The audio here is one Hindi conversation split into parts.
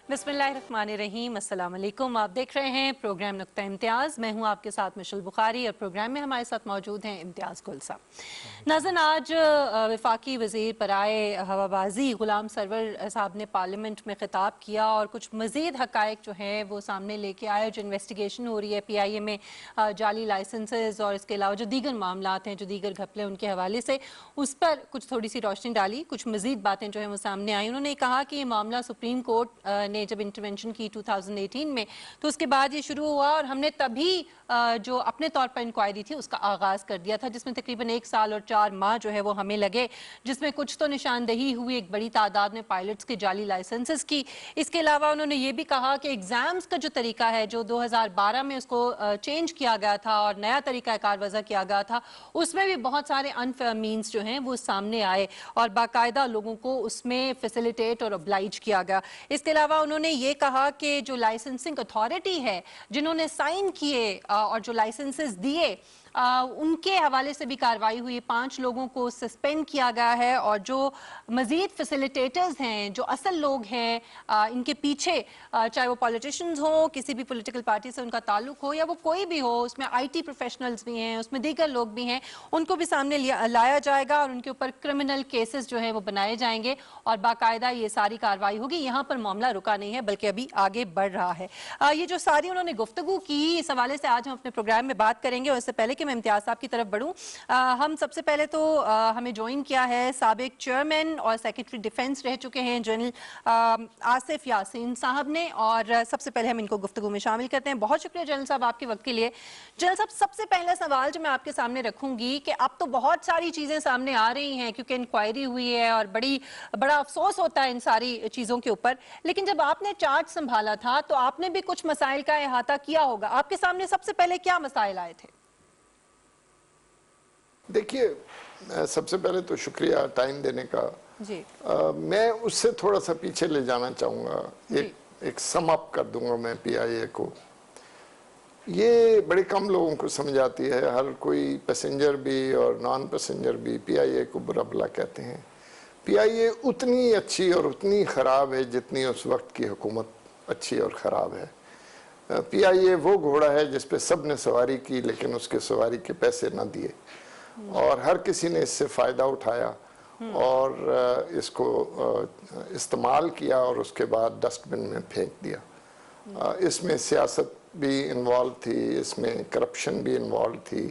बिस्मिल्लाहिर्रहमानिर्रहीम, अस्सलाम वालेकुम। आप देख रहे हैं प्रोग्राम नुक्ता इम्तियाज़। मैं हूं आपके साथ मिशल बुखारी और प्रोग्राम में हमारे साथ मौजूद हैं इम्तियाज़ गुल साहब। नाज़रीन, आज वफाकी वज़ीर बराए हवाबाजी ग़ुलाम सरवर साहब ने पार्लियामेंट में ख़िताब किया और कुछ मज़ीद हक़ाइक़ जो हैं वो सामने लेके आए। जो इन्वेस्टिगेशन हो रही है PIA में जाली लाइसेंसेस और इसके अलावा जो दीगर मामलात हैं, जो दीगर घपले उनके हवाले से, उस पर कुछ थोड़ी सी रोशनी डाली। कुछ मज़ीद बातें जो हैं वो सामने आई। उन्होंने कहा कि ये मामला सुप्रीम कोर्ट ने जब इंटरवेंशन की 2018 में, तो उसके बाद ये शुरू हुआ और हमने तभी जो अपने तौर पर इंक्वायरी थी उसका आगाज़ कर दिया था, जिसमें तकरीबन 1 साल और 4 माह जो है वो हमें लगे, जिसमें कुछ तो निशानदही हुई एक बड़ी तादाद में पायलट्स के जाली लाइसेंसेस की। इसके अलावा उन्होंने ये भी कहा कि एग्ज़ाम्स का जो तरीका है, जो 2012 में उसको चेंज किया गया था और नया तरीका कार वज़ा किया गया था, उसमें भी बहुत सारे अनफेयर मीन्स जो हैं वो सामने आए और बाकायदा लोगों को उसमें फैसिलिटेट और ऑब्लाइज किया गया। इसके अलावा उन्होंने ये कहा कि जो लाइसेंसिंग अथॉरिटी है, जिन्होंने साइन किए और जो लाइसेंसेस दिए, उनके हवाले से भी कार्रवाई हुई। 5 लोगों को सस्पेंड किया गया है और जो मजीद फैसिलिटेटर्स हैं, जो असल लोग हैं इनके पीछे, चाहे वो पॉलिटिशियंस हो, किसी भी पॉलिटिकल पार्टी से उनका ताल्लुक हो या वो कोई भी हो, उसमें IT प्रोफेशनल्स भी हैं, उसमें दीगर लोग भी हैं, उनको भी सामने लाया जाएगा और उनके ऊपर क्रिमिनल केसेस जो है वो बनाए जाएंगे और बाकायदा ये सारी कार्रवाई होगी। यहाँ पर मामला रुका नहीं है बल्कि अभी आगे बढ़ रहा है। ये जो सारी उन्होंने गुफ्तगू की, इस हवाले से आज हम अपने प्रोग्राम में बात करेंगे। और इससे पहले कि मैं इम्तियाज साहब की तरफ बढ़ूं, हम सबसे पहले तो हमें ज्वाइन किया है साबिक चेयरमैन और सेक्रेटरी डिफेंस रह चुके हैं जनरल आसिफ यासीन साहब ने, और सबसे पहले हम इनको गुफ्तगू में शामिल करते हैं। बहुत शुक्रिया जनरल साहब आपके वक्त के लिए। जनरल साहब, सबसे पहला सवाल जो मैं आपके सामने रखूंगी कि अब तो बहुत सारी चीजें सामने आ रही हैं क्योंकि इंक्वायरी हुई है और बड़ा अफसोस होता है इन सारी चीजों के ऊपर, लेकिन जब आपने चार्ज संभाला था तो आपने भी कुछ मसाइल का अहाता किया होगा। आपके सामने सबसे पहले क्या मसाइल आए थे? देखिए, सबसे पहले तो शुक्रिया टाइम देने का जी। मैं उससे थोड़ा सा पीछे ले जाना चाहूँगा, एक सम अप कर दूंगा मैं PIA को। ये बड़े कम लोगों को समझ आती है, हर कोई पैसेंजर भी और नॉन पैसेंजर भी PIA को बुरा भला कहते हैं। PIA उतनी अच्छी और उतनी ख़राब है जितनी उस वक्त की हुकूमत अच्छी और ख़राब है। PIA वो घोड़ा है जिस पे सब ने सवारी की लेकिन उसके सवारी के पैसे ना दिए और हर किसी ने इससे फ़ायदा उठाया और इसको इस्तेमाल किया और उसके बाद डस्टबिन में फेंक दिया। इसमें सियासत भी इन्वॉल्व थी, इसमें करप्शन भी इन्वॉल्व थी,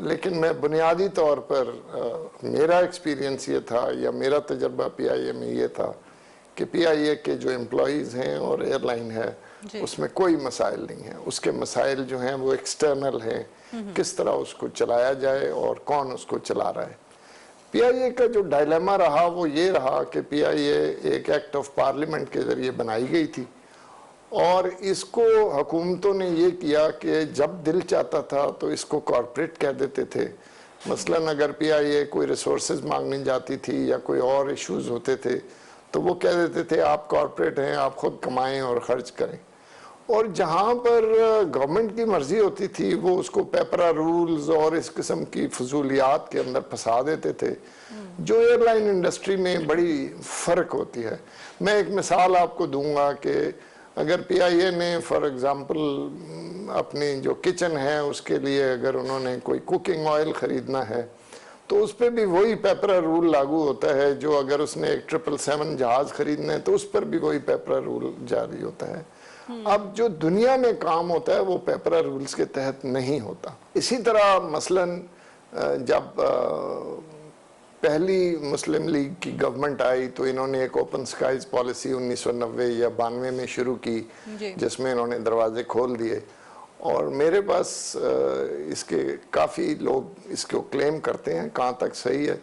लेकिन मैं बुनियादी तौर पर मेरा एक्सपीरियंस ये था या मेरा तजर्बा PIA में ये था कि PIA के जो एम्प्लॉइज़ हैं और एयरलाइन है उसमें कोई मसाइल नहीं है। उसके मसाइल जो हैं वो एक्सटर्नल हैं, किस तरह उसको चलाया जाए और कौन उसको चला रहा है। PIA का जो डायलेमा रहा वो ये रहा कि PIA एक एक्ट ऑफ पार्लियामेंट के ज़रिए बनाई गई थी और इसको हुकूमतों ने ये किया कि जब दिल चाहता था तो इसको कॉर्पोरेट कह देते थे। मसलन अगर PIA कोई रिसोर्सेज मांगने जाती थी या कोई और इश्यूज़ होते थे तो वो कह देते थे आप कॉर्पोरेट हैं, आप खुद कमाएं और ख़र्च करें। और जहाँ पर गवर्नमेंट की मर्ज़ी होती थी वो उसको पेपरा रूल्स और इस किस्म की फजूलियात के अंदर फंसा देते थे, जो एयरलाइन इंडस्ट्री में बड़ी फ़र्क होती है। मैं एक मिसाल आपको दूंगा कि अगर PIA ने फॉर एग्ज़ाम्पल अपनी जो किचन है उसके लिए अगर उन्होंने कोई कुकिंग ऑयल ख़रीदना है तो उस पर भी वही पेपरा रूल लागू होता है, जो अगर उसने एक 777 जहाज़ ख़रीदना है तो उस पर भी वही पेपरा रूल जारी होता है। अब जो दुनिया में काम होता है वो पेपरा रूल्स के तहत नहीं होता। इसी तरह मसलन जब पहली मुस्लिम लीग की गवर्नमेंट आई तो इन्होंने एक ओपन स्काइज पॉलिसी 1990 या 92 में शुरू की जिसमें इन्होंने दरवाजे खोल दिए और मेरे पास इसके काफ़ी लोग इसको क्लेम करते हैं, कहाँ तक सही है,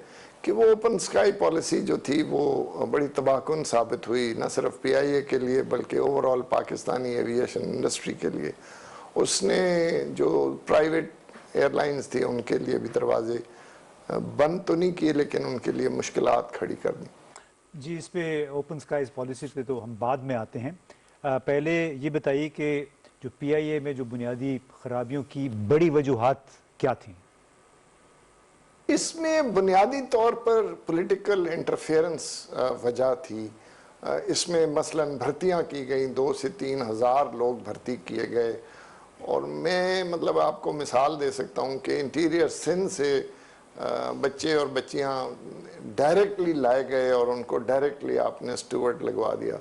कि वो ओपन स्काई पॉलिसी जो थी वो बड़ी तबाहकुन साबित हुई, न सिर्फ PIA के लिए बल्कि ओवरऑल पाकिस्तानी एविएशन इंडस्ट्री के लिए। उसने जो प्राइवेट एयरलाइंस थी उनके लिए भी दरवाजे बंद तो नहीं किए लेकिन उनके लिए मुश्किलात खड़ी कर दी। जी, इस पे ओपन स्काइज पॉलिसी पे तो हम बाद में आते हैं। पहले ये बताइए कि जो PIA में जो बुनियादी खराबियों की बड़ी वजूहात क्या थी? इसमें बुनियादी तौर पर पॉलिटिकल इंटरफेरेंस वजह थी। इसमें मसलन भर्तियां की गई, 2 से 3 हज़ार लोग भर्ती किए गए। और मैं मतलब आपको मिसाल दे सकता हूँ कि इंटीरियर सिंध से बच्चे और बच्चियाँ डायरेक्टली लाए गए और उनको डायरेक्टली आपने स्टूवर्ड लगवा दिया।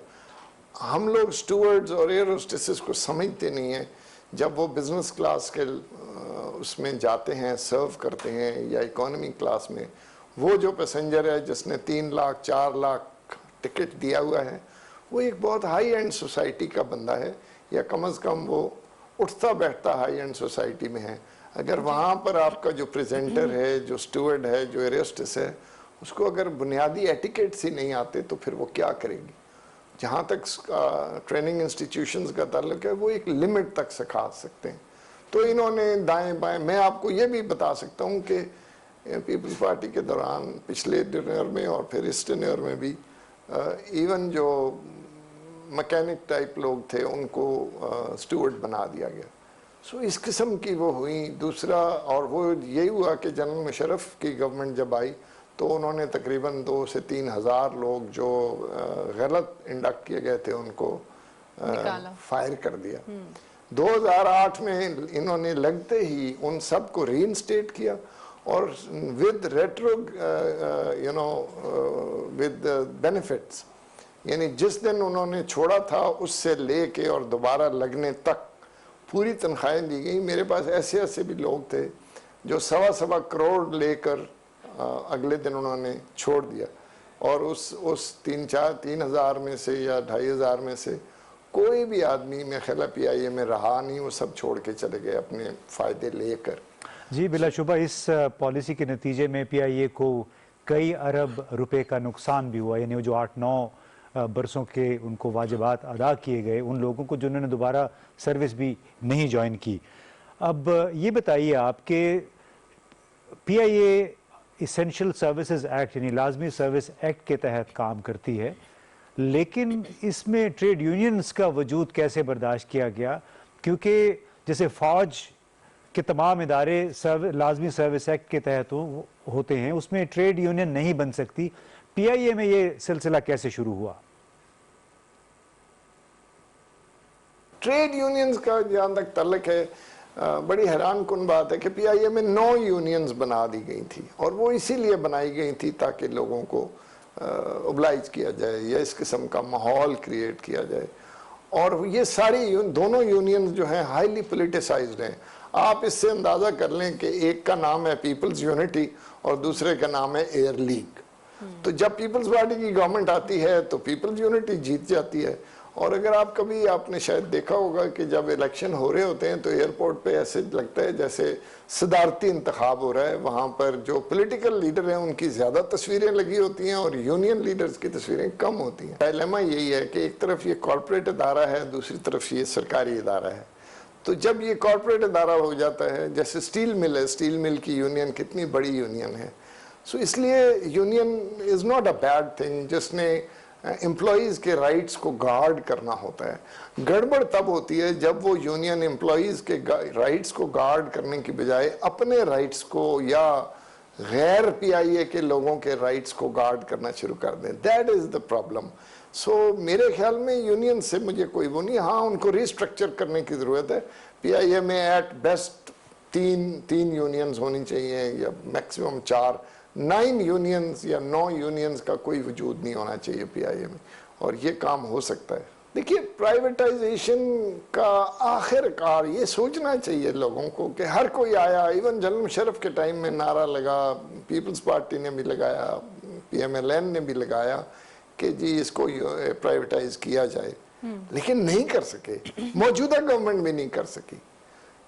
हम लोग स्टूवर्ड्स और एयर होस्टेसेस को समझते नहीं हैं। जब वो बिज़नेस क्लास के उसमें जाते हैं, सर्व करते हैं, या इकोनॉमी क्लास में, वो जो पैसेंजर है जिसने 3 लाख 4 लाख टिकट दिया हुआ है, वो एक बहुत हाई एंड सोसाइटी का बंदा है, या कम से कम वो उठता बैठता हाई एंड सोसाइटी में है। अगर वहाँ पर आपका जो प्रेजेंटर है, जो स्टूवर्ड है, जो एयर होस्टेस है, उसको अगर बुनियादी एटिकेट्स ही नहीं आते तो फिर वो क्या करेगी। जहाँ तक ट्रेनिंग इंस्टीट्यूशंस का ताल्लुक है, वो एक लिमिट तक सिखा सकते हैं। तो इन्होंने दाएं बाएं, मैं आपको ये भी बता सकता हूँ कि पीपल्स पार्टी के दौरान पिछले टेन्योर में और फिर इस टेन्योर में भी इवन जो मैकेनिक टाइप लोग थे उनको स्टूवर्ड बना दिया गया। सो इस किस्म की वो हुई। दूसरा, और वो यही हुआ कि जनरल मुशर्रफ की गवर्नमेंट जब आई तो उन्होंने तकरीबन 2 से 3 हज़ार लोग जो गलत इंडक्ट किए गए थे उनको फायर कर दिया। 2008 में इन्होंने लगते ही उन सब को रीइंस्टेट किया और विद रेट्रो विद बेनिफिट्स, यानी जिस दिन उन्होंने छोड़ा था उससे लेके और दोबारा लगने तक पूरी तनख्वाहें दी गई। मेरे पास ऐसे ऐसे भी लोग थे जो 1.25 करोड़ लेकर अगले दिन उन्होंने छोड़ दिया, और उस 3 हज़ार में से या 2,500 में से कोई भी आदमी में ख्याल PIA में रहा नहीं, वो सब छोड़ के चले गए अपने फ़ायदे लेकर। जी बिलाशुबा इस पॉलिसी के नतीजे में PIA को कई अरब रुपए का नुकसान भी हुआ, यानी जो 8-9 बरसों के उनको वाजिबात अदा किए गए उन लोगों को जिन्होंने दोबारा सर्विस भी नहीं ज्वाइन की। अब ये बताइए आप कि PIA इसेंशियल सर्विसेज एक्ट यानी लाजमी सर्विस एक्ट के तहत काम करती है, लेकिन इसमें ट्रेड यूनियंस का वजूद कैसे बर्दाश्त किया गया? क्योंकि जैसे फ़ौज के तमाम इदारे लाजमी सर्विस एक्ट के तहत होते हैं, उसमें ट्रेड यूनियन नहीं बन सकती। PIA में ये सिलसिला कैसे शुरू हुआ? ट्रेड यूनियंस का जहाँ तक तल्लक है, बड़ी हैरान कुन बात है कि PIA में 9 यूनियंस बना दी गई थी, और वो इसीलिए बनाई गई थी ताकि लोगों को ओबलाइज किया जाए या इस किस्म का माहौल क्रिएट किया जाए। और ये सारी दोनों यूनियंस जो हैं हाईली पोलिटिसाइज्ड हैं। आप इससे अंदाज़ा कर लें कि एक का नाम है पीपल्स यूनिटी और दूसरे का नाम है एयर लीग। तो जब पीपल्स पार्टी की गवर्नमेंट आती है तो पीपल्स यूनिटी जीत जाती है। और अगर आप कभी, आपने शायद देखा होगा कि जब इलेक्शन हो रहे होते हैं तो एयरपोर्ट पे ऐसे लगता है जैसे सदारती इंतखाब हो रहा है। वहाँ पर जो पॉलिटिकल लीडर हैं उनकी ज़्यादा तस्वीरें लगी होती हैं और यूनियन लीडर्स की तस्वीरें कम होती हैं। डायलेमा यही है कि एक तरफ ये कॉरपोरेट इदारा है, दूसरी तरफ ये सरकारी इदारा है। तो जब ये कॉरपोरेट इदारा हो जाता है, जैसे स्टील मिल है, स्टील मिल की यूनियन कितनी बड़ी यूनियन है। सो इसलिए union is not a bad thing, जिसने एम्प्लॉयज़ के राइट्स को गार्ड करना होता है। गड़बड़ तब होती है जब वो यूनियन एम्प्लॉयज़ के राइट्स को गार्ड करने की बजाय अपने राइट्स को या गैर PIA के लोगों के राइट्स को गार्ड करना शुरू कर दें। That is the problem. So मेरे ख्याल में यूनियन से मुझे कोई वो नहीं, हाँ उनको रिस्ट्रक्चर करने की ज़रूरत है। PIA में एट बेस्ट तीन यूनियंस होनी चाहिए या मैक्सिमम 4। 9 यूनियंस या 9 यूनियंस का कोई वजूद नहीं होना चाहिए PIA में, और ये काम हो सकता है। देखिए, प्राइवेटाइजेशन का आखिरकार ये सोचना चाहिए लोगों को कि हर कोई आया, इवन जनरल मुशर्रफ के टाइम में नारा लगा, पीपल्स पार्टी ने भी लगाया, PMLN ने भी लगाया कि जी इसको प्राइवेटाइज किया जाए, लेकिन नहीं कर सके। मौजूदा गवर्नमेंट भी नहीं कर सकी।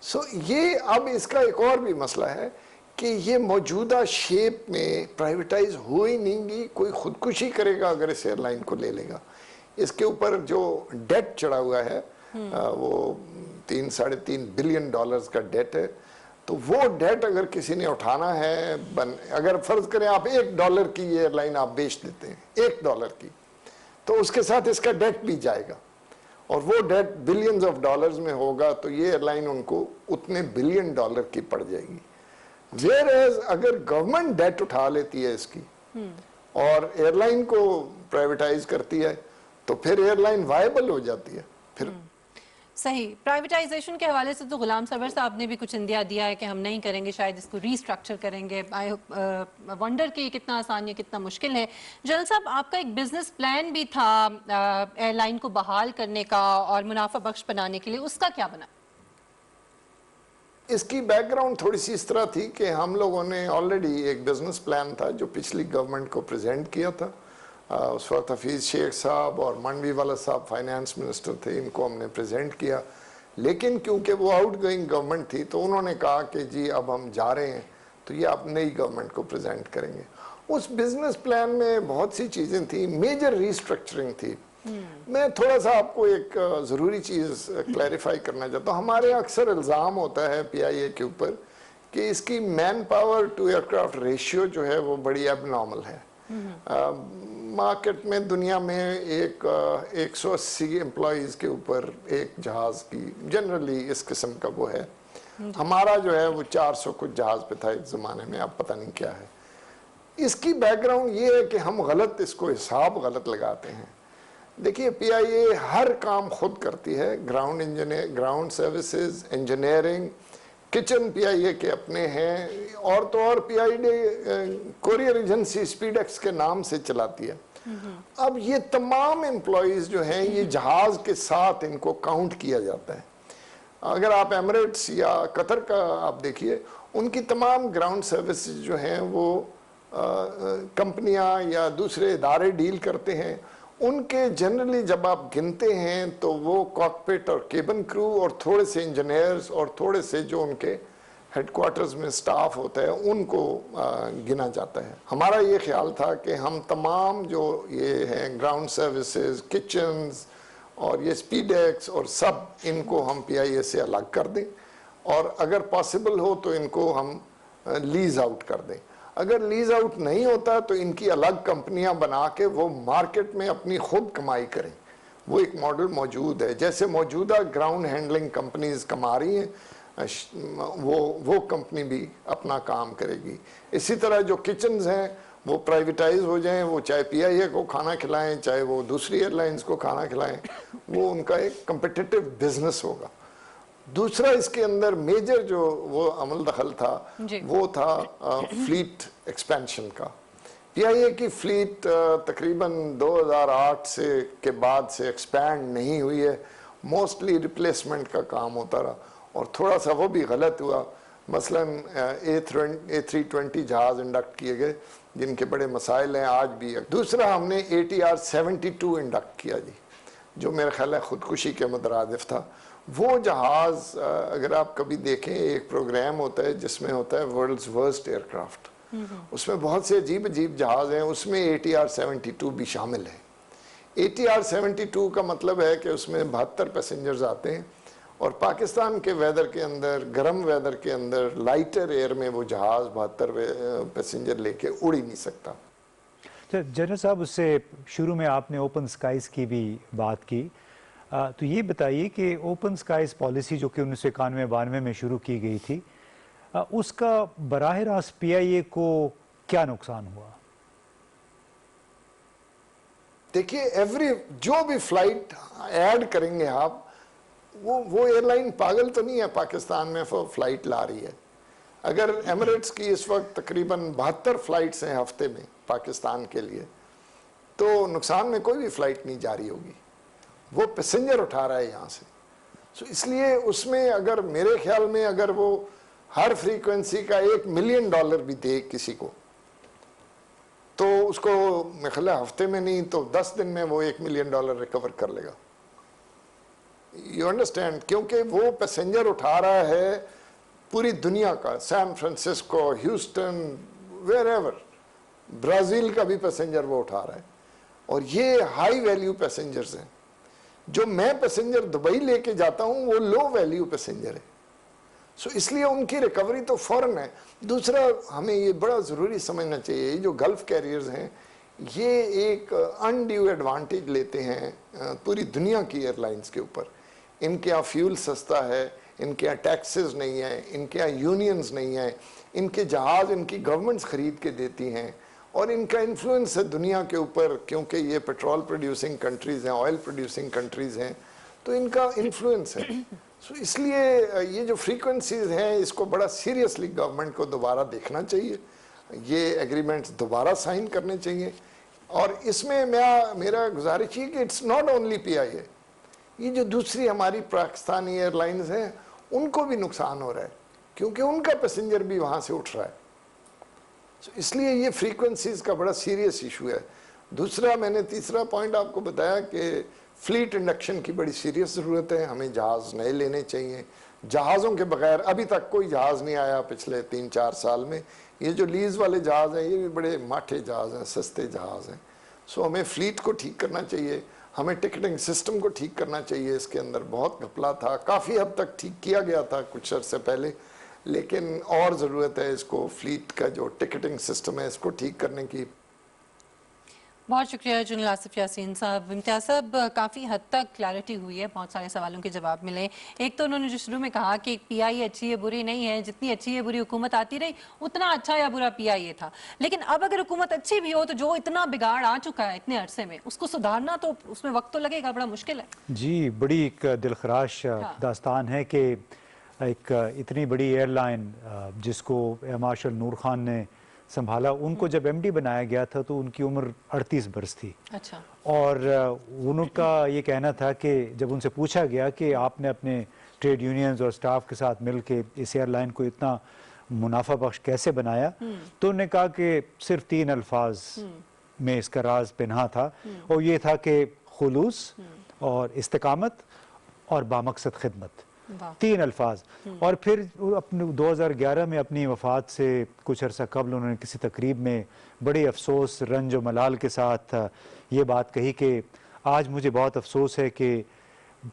सो ये अब इसका एक और भी मसला है कि ये मौजूदा शेप में प्राइवेटाइज हो ही नहीं। कोई खुदकुशी करेगा अगर इस एयरलाइन को ले लेगा। इसके ऊपर जो डेट चढ़ा हुआ है वो 3-3.5 बिलियन डॉलर्स का डेट है। तो वो डेट अगर किसी ने उठाना है, अगर फर्ज करें आप $1 की एयरलाइन आप बेच देते हैं, $1 की, तो उसके साथ इसका डेट भी जाएगा और वो डेट बिलियंस ऑफ डॉलर्स में होगा, तो ये एयरलाइन उनको उतने $1 बिलियन की पड़ जाएगी। वेयर अगर गवर्नमेंट डेट उठा लेती है इसकी और एयरलाइन को प्राइवेटाइज करती है, तो फिर एयरलाइन वायबल हो जाती है। फिर सही। प्राइवेटाइजेशन के हवाले से तो गुलाम सरवर साहब ने भी कुछ इंदिया दिया है कि हम नहीं करेंगे, शायद इसको रीस्ट्रक्चर करेंगे। आई वंडर कि कितना आसान या कितना मुश्किल है। जनरल साहब, आपका एक बिजनेस प्लान भी था एयरलाइन को बहाल करने का और मुनाफा बख्श बनाने के लिए, उसका क्या बना? इसकी बैकग्राउंड थोड़ी सी इस तरह थी कि हम लोगों ने ऑलरेडी एक बिजनेस प्लान था जो पिछली गवर्नमेंट को प्रेजेंट किया था। उस वक्त हफीज़ शेख साहब और मनवी वाला साहब फाइनेंस मिनिस्टर थे, इनको हमने प्रेजेंट किया। लेकिन क्योंकि वो आउट गोइंग गवर्नमेंट थी तो उन्होंने कहा कि जी अब हम जा रहे हैं, तो ये आप नई गवर्नमेंट को प्रेजेंट करेंगे। उस बिजनेस प्लान में बहुत सी चीज़ें थी, मेजर रीस्ट्रक्चरिंग थी। मैं थोड़ा सा आपको एक ज़रूरी चीज़ क्लैरिफाई करना चाहता हूँ। हमारे अक्सर इल्ज़ाम होता है PIA के ऊपर कि इसकी man power to aircraft ratio जो है वो बड़ी एबनॉर्मल है। मार्केट में दुनिया में 180 एम्प्लॉयज़ के ऊपर एक जहाज़ की जनरली इस किस्म का वो है। हमारा जो है वो 400 कुछ जहाज़ पे था एक ज़माने में, अब पता नहीं क्या है। इसकी बैकग्राउंड ये है कि हम गलत इसको हिसाब गलत लगाते हैं। देखिए PIA हर काम खुद करती है, ground engineer, ground services, engineering, kitchen PIA के अपने हैं, और तो और PIA कोरियर एजेंसी स्पीडेक्स के नाम से चलाती है। अब ये तमाम एम्प्लॉयज़ जो हैं ये जहाज़ के साथ इनको काउंट किया जाता है। अगर आप एमिरेट्स या कतर का आप देखिए, उनकी तमाम ग्राउंड सर्विसेज जो हैं वो कंपनियां या दूसरे इदारे डील करते हैं। उनके जनरली जब आप गिनते हैं तो वो कॉकपिट और केबिन क्रू और थोड़े से इंजीनियर्स और थोड़े से जो उनके हेडक्वार्टर्स में स्टाफ होता है उनको गिना जाता है। हमारा ये ख्याल था कि हम तमाम जो ये हैं ग्राउंड सर्विसेज, किचन्स और ये स्पीडेक्स और सब, इनको हम PIA से अलग कर दें और अगर पॉसिबल हो तो इनको हम लीज आउट कर दें। अगर लीज आउट नहीं होता तो इनकी अलग कंपनियां बना के वो मार्केट में अपनी खुद कमाई करें। वो एक मॉडल मौजूद है, जैसे मौजूदा ग्राउंड हैंडलिंग कंपनीज कमा रही हैं, वो कंपनी भी अपना काम करेगी। इसी तरह जो किचन्स हैं वो प्राइवेटाइज हो जाएं, वो चाहे PIA को खाना खिलाएं चाहे वो दूसरी एयरलाइंस को खाना खिलाएं, वो उनका एक कम्पिटिटिव बिजनेस होगा। दूसरा इसके अंदर मेजर जो वो अमल दखल था वो था फ्लीट एक्सपेंशन का। PIA की फ्लीट तकरीबन 2008 से के बाद से एक्सपैंड नहीं हुई है, मोस्टली रिप्लेसमेंट का काम होता रहा और थोड़ा सा वो भी गलत हुआ। मसलन A320 जहाज़ इंडक्ट किए गए जिनके बड़े मसाइल हैं आज भी। दूसरा हमने ATR 72 इंडक्ट किया जी, जो मेरा ख्याल है ख़ुदकुशी के मुतरादिफ था। वो जहाज़ अगर आप कभी देखें, एक प्रोग्राम होता है जिसमें होता है वर्ल्ड्स वर्स्ट एयरक्राफ्ट, उसमें बहुत से अजीब अजीब जहाज़ हैं, उसमें ATR 72 भी शामिल है। ATR 72 का मतलब है कि उसमें 72 पैसेंजर्स आते हैं और पाकिस्तान के वेदर के अंदर, गर्म वेदर के अंदर, लाइटर एयर में वो जहाज़ 72 पैसेंजर लेके उड़ ही नहीं सकता। जनरल साहब, उससे शुरू में आपने ओपन स्काइज़ की भी बात की, तो ये बताइए कि ओपन स्काइज़ पॉलिसी जो कि 1991-92 में शुरू की गई थी, उसका बराह रास्त PIA को क्या नुकसान हुआ? देखिए, जो भी फ्लाइट ऐड करेंगे आप, वो एयरलाइन पागल तो नहीं है पाकिस्तान में फ्लाइट ला रही है। अगर एमिरेट्स की इस वक्त तकरीबन 72 फ्लाइट्स हैं हफ्ते में पाकिस्तान के लिए, तो नुकसान में कोई भी फ्लाइट नहीं जा रही होगी, वो पैसेंजर उठा रहा है यहाँ से। सो इसलिए उसमें अगर मेरे ख्याल में अगर वो हर फ्रीक्वेंसी का $1 मिलियन भी दे किसी को, तो उसको मेरे ख्याल है हफ्ते में नहीं तो 10 दिन में वो $1 मिलियन रिकवर कर लेगा। You understand? क्योंकि वो पैसेंजर उठा रहा है पूरी दुनिया का, San Francisco, Houston, wherever, Brazil का भी पैसेंजर वो उठा रहा है और ये हाई वैल्यू पैसेंजर्स हैं। जो मैं पैसेंजर दुबई लेके जाता हूँ वो लो वैल्यू पैसेंजर है। सो इसलिए उनकी रिकवरी तो फ़ौरन है। दूसरा, हमें ये बड़ा ज़रूरी समझना चाहिए, जो गल्फ़ कैरियर्स हैं ये एक अनड्यू एडवांटेज लेते हैं पूरी दुनिया की एयरलाइंस के ऊपर। इनके यहाँ फ्यूल सस्ता है, इनके यहाँ टैक्सेस नहीं है, इनके यहाँ यूनियंस नहीं है, इनके जहाज़ इनकी गवर्नमेंट्स ख़रीद के देती हैं और इनका इन्फ्लुएंस है दुनिया के ऊपर, क्योंकि ये पेट्रोल प्रोड्यूसिंग कंट्रीज़ हैं, ऑयल प्रोड्यूसिंग कंट्रीज़ हैं, तो इनका इन्फ्लुएंस है। सो इसलिए ये जो फ्रीक्वेंसीज हैं इसको बड़ा सीरियसली गवर्नमेंट को दोबारा देखना चाहिए, ये एग्रीमेंट्स दोबारा साइन करने चाहिए। और इसमें मेरा गुजारिश है कि इट्स नॉट ओनली PIA, ये जो दूसरी हमारी पाकिस्तानी एयरलाइंस हैं उनको भी नुकसान हो रहा है, क्योंकि उनका पैसेंजर भी वहाँ से उठ रहा है। इसलिए ये फ्रीक्वेंसीज का बड़ा सीरियस इशू है। दूसरा, मैंने तीसरा पॉइंट आपको बताया कि फ्लीट इंडक्शन की बड़ी सीरियस ज़रूरत है, हमें जहाज़ नए लेने चाहिए। जहाज़ों के बगैर अभी तक कोई जहाज़ नहीं आया पिछले 3-4 साल में। ये जो लीज़ वाले जहाज़ हैं ये भी बड़े माठे जहाज़ हैं, सस्ते जहाज़ हैं। सो हमें फ्लीट को ठीक करना चाहिए, हमें टिकटिंग सिस्टम को ठीक करना चाहिए। इसके अंदर बहुत घपला था, काफ़ी हद तक ठीक किया गया था कुछ अर्से पहले, लेकिन और ज़रूरत है इसको, फ्लीट का जो टिकटिंग सिस्टम है इसको ठीक करने की। बहुत शुक्रिया जनरल आसिफ यासीन साहब। इम्तियाज साहब, काफ़ी हद तक क्लैरिटी हुई है, बहुत सारे सवालों के जवाब मिले। एक तो उन्होंने जो शुरू में कहा कि PIA अच्छी है बुरी नहीं है, जितनी अच्छी है बुरी हुकूमत आती रही उतना अच्छा या बुरा PIA था। लेकिन अब अगर हुकूमत अच्छी भी हो तो जो इतना बिगाड़ आ चुका है इतने अरसे में, उसको सुधारना तो उसमें वक्त तो लगेगा, बड़ा मुश्किल है। जी, बड़ी एक दिलखराश दास्तान है कि एक इतनी बड़ी एयरलाइन जिसको एयर मार्शल नूर खान ने संभाला, उनको जब MD बनाया गया था तो उनकी उम्र 38 बरस थी। अच्छा। और उनका ये कहना था कि जब उनसे पूछा गया कि आपने अपने ट्रेड यूनियंस और स्टाफ के साथ मिल के इस एयरलाइन को इतना मुनाफा बख्श कैसे बनाया, तो उन्होंने कहा कि सिर्फ 3 अल्फाज में इसका राज पिन्हा था, और ये था कि खुलूस और इस्तिकामत और बामकसद खिदमत, 3 अल्फाज। और फिर अपने 2011 में अपनी वफ़ात से कुछ अर्सा कबल उन्होंने किसी तकरीब में बड़े अफसोस, रंज और मलाल के साथ ये बात कही कि आज मुझे बहुत अफसोस है कि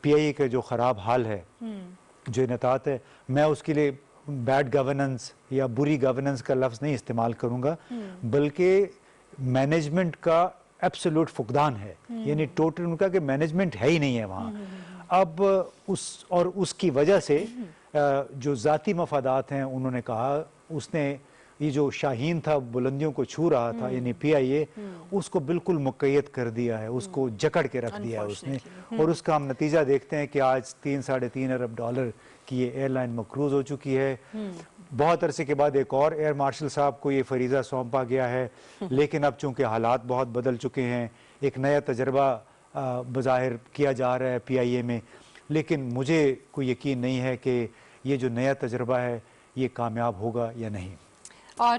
PIA का जो ख़राब हाल है, जो नतात है, मैं उसके लिए बैड गवर्नेंस या बुरी गवर्नेंस का लफ्ज़ नहीं इस्तेमाल करूँगा, बल्कि मैनेजमेंट का एब्सोल्यूट फुकदान है। यानी टोटल उनका कि मैनेजमेंट है ही नहीं है वहाँ। अब उसकी वजह से जो ज़ाती मफादात हैं, उन्होंने कहा उसने ये जो शाहीन था बुलंदियों को छू रहा था, यानी PIA, उसको बिल्कुल मुक़य्यद कर दिया है, उसको जकड़ के रख दिया है उसने। और उसका हम नतीजा देखते हैं कि आज 3-3.5 अरब डॉलर की ये एयरलाइन मकरूज़ हो चुकी है। बहुत अरसे के बाद एक और एयर मार्शल साहब को ये फरीज़ा सौंपा गया है, लेकिन अब चूँकि हालात बहुत बदल चुके हैं, एक नया तजर्बा बज़ाहिर किया जा रहा है PIA में, लेकिन मुझे कोई यकीन नहीं है कि ये जो नया तजर्बा है ये कामयाब होगा या नहीं। और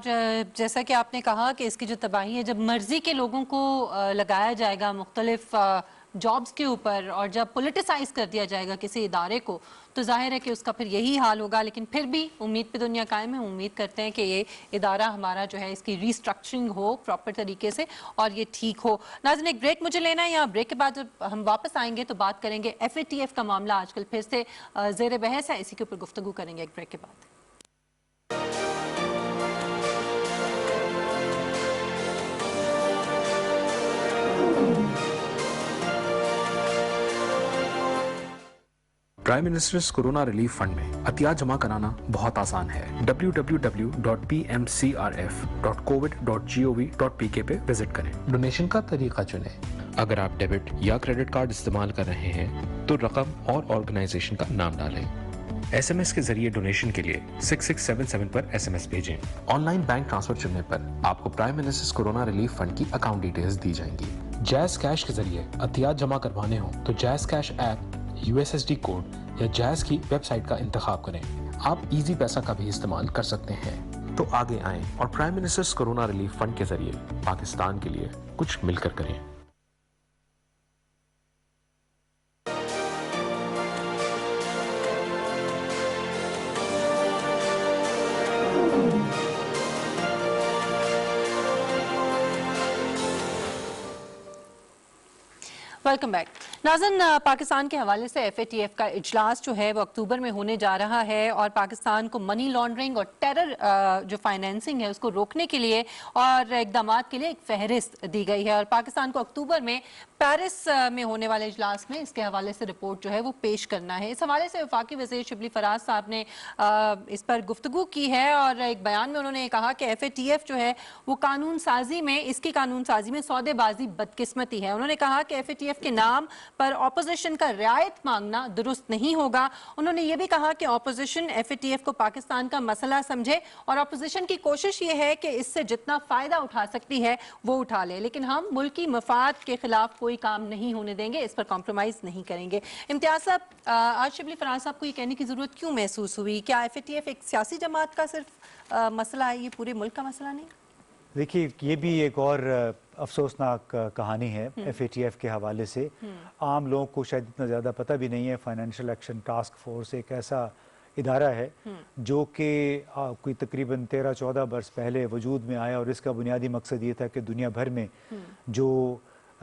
जैसा कि आपने कहा कि इसकी जो तबाही है, जब मर्जी के लोगों को लगाया जाएगा मुख्तलिफ जॉब्स के ऊपर, और जब पोलिटिसाइज कर दिया जाएगा किसी इदारे को, तो जाहिर है कि उसका फिर यही हाल होगा। लेकिन फिर भी उम्मीद पे दुनिया कायम है, उम्मीद करते हैं कि ये इदारा हमारा जो है इसकी रीस्ट्रक्चरिंग हो प्रॉपर तरीके से और ये ठीक हो। नाज़रीन, एक ब्रेक मुझे लेना है, यहाँ ब्रेक के बाद जब हम वापस आएंगे तो बात करेंगे FATF का मामला आजकल फिर से ज़ेर बहस है, इसी के ऊपर गुफ्तगू करेंगे एक ब्रेक के बाद। Prime ministers corona relief fund में अतिया जमा कराना बहुत आसान है। www.pmcrf.covid.gov.pk पे विजिट करें। डोनेशन का तरीका चुनें। अगर आप डेबिट या क्रेडिट कार्ड इस्तेमाल कर रहे हैं तो रकम और ऑर्गेनाइजेशन का नाम डालें। SMS के जरिए डोनेशन के लिए 6677 पर SMS भेजें। ऑनलाइन बैंक ट्रांसफर चुनने पर आपको prime ministers corona relief fund की अकाउंट डिटेल्स दी जाएंगी। जैज़ कैश के जरिए अतिया जमा करवाने हो तो jazz cash app, USSD code या जैज़ की वेबसाइट का इंतखाब करें। आप इजी पैसा का भी इस्तेमाल कर सकते हैं। तो आगे आएं और prime ministers corona relief fund के जरिए पाकिस्तान के लिए कुछ मिलकर करें। Welcome back. नाज़रीन, पाकिस्तान के हवाले से FATF का इजलास जो है वो अक्टूबर में होने जा रहा है और पाकिस्तान को मनी लॉन्ड्रिंग और टेरर जो फाइनेंसिंग है उसको रोकने के लिए और इकदामात के लिए एक फहरिस्त दी गई है और पाकिस्तान को अक्टूबर में पेरिस में होने वाले इजलास में इसके हवाले से रिपोर्ट जो है वो पेश करना है। इस हवाले से वफाकी वज़ीर शिबली फराज साहब ने इस पर गुफ्तगू की है और एक बयान में उन्होंने कहा कि FATF जो है वो कानून साजी में, इसकी कानून साजी में सौदेबाजी बदकिस्मती है। उन्होंने कहा कि FATF के नाम पर ऑपोजिशन का रियायत मांगना दुरुस्त नहीं होगा। उन्होंने ये भी कहा कि ऑपोजिशन FATF को पाकिस्तान का मसला समझे और ऑपोजिशन की कोशिश ये है कि इससे जितना फायदा उठा सकती है वो उठा ले, लेकिन हम मुल्की मफाद के खिलाफ कोई काम नहीं होने देंगे, इस पर कॉम्प्रोमाइज नहीं करेंगे। इम्तियाज साहब, आज शिबली फराज साहब को ये कहने की जरूरत क्यों महसूस हुई? क्या FATF एक सियासी जमात का सिर्फ मसला है, ये पूरे मुल्क का मसला नहीं? देखिए, ये भी एक और अफसोसनाक कहानी है FATF के हवाले से। आम लोगों को शायद इतना ज़्यादा पता भी नहीं है। फाइनेंशियल एक्शन टास्क फोर्स एक ऐसा इदारा है जो कि कोई तकरीबन 13-14 बरस पहले वजूद में आया और इसका बुनियादी मकसद ये था कि दुनिया भर में जो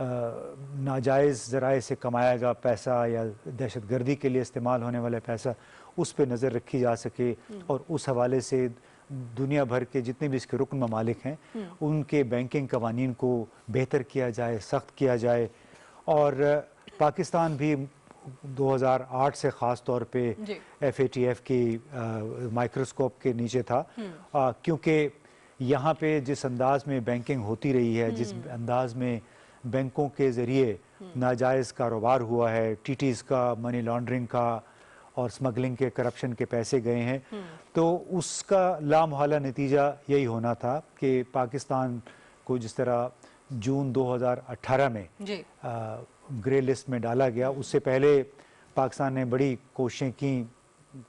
नाजायज़ ज़राए से कमाया गया पैसा या दहशतगर्दी के लिए इस्तेमाल होने वाला पैसा, उस पर नज़र रखी जा सके और उस हवाले से दुनिया भर के जितने भी इसके रुकन ममालिक हैं उनके बैंकिंग कवानीन को बेहतर किया जाए, सख्त किया जाए। और पाकिस्तान भी 2008 से ख़ास तौर पे FATF की माइक्रोस्कोप के नीचे था, क्योंकि यहाँ पे जिस अंदाज में बैंकिंग होती रही है, जिस अंदाज में बैंकों के ज़रिए नाजायज़ कारोबार हुआ है, TTs का, मनी लॉन्ड्रिंग का और स्मगलिंग के, करप्शन के पैसे गए हैं, तो उसका लामहला नतीजा यही होना था कि पाकिस्तान को जिस तरह जून 2018 में ग्रे लिस्ट में डाला गया, उससे पहले पाकिस्तान ने बड़ी कोशिशें की,